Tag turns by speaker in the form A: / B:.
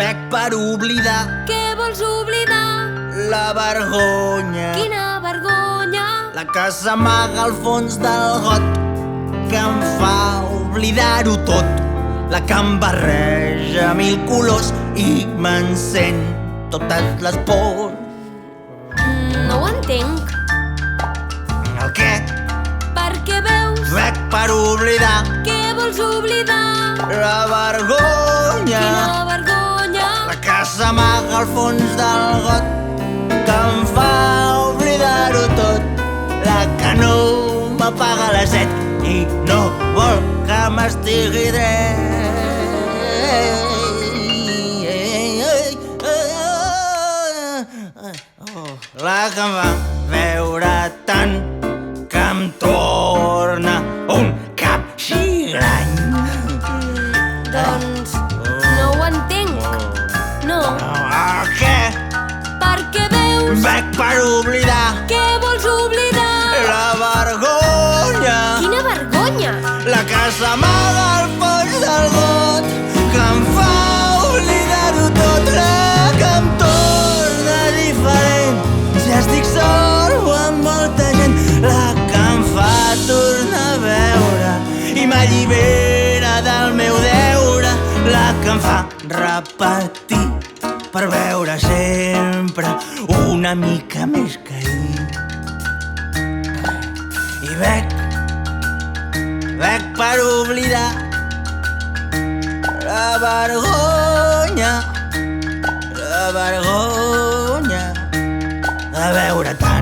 A: Bec per oblidar
B: Què vols oblidar?
A: la vergonya,
B: Quina vergonya!
A: la que s'amaga al fons del got, que em fa oblidar-ho tot, la que em barreja mil colors i m'encén totes les pors.
B: No ho entenc.
A: El què?
B: Perquè veus?
A: Bec per oblidar
B: Què vols oblidar?
A: la vergonya,
B: Quina vergonya!
A: la que s'amaga al fons del got, que em fa oblidar-ho tot, la que no m'apaga la set i no vol que m'estigui dret. La que em va veure tant que em torna un capgirany.
B: Doncs no ho entenc. No.
A: El què?
B: Perquè veus?
A: Bec per oblidar
B: Què vols oblidar?
A: la vergonya,
B: Quina vergonya!
A: la que s'amaga al fons del got, que em fa oblidar-ho tot, la que em torna diferent si estic sol o amb molta gent, la que em fa tornar a veure i m'allibera del meu deure, la que em fa repetir per veure sempre una mica més que ahir. I bec per oblidar la vergonya de veure tant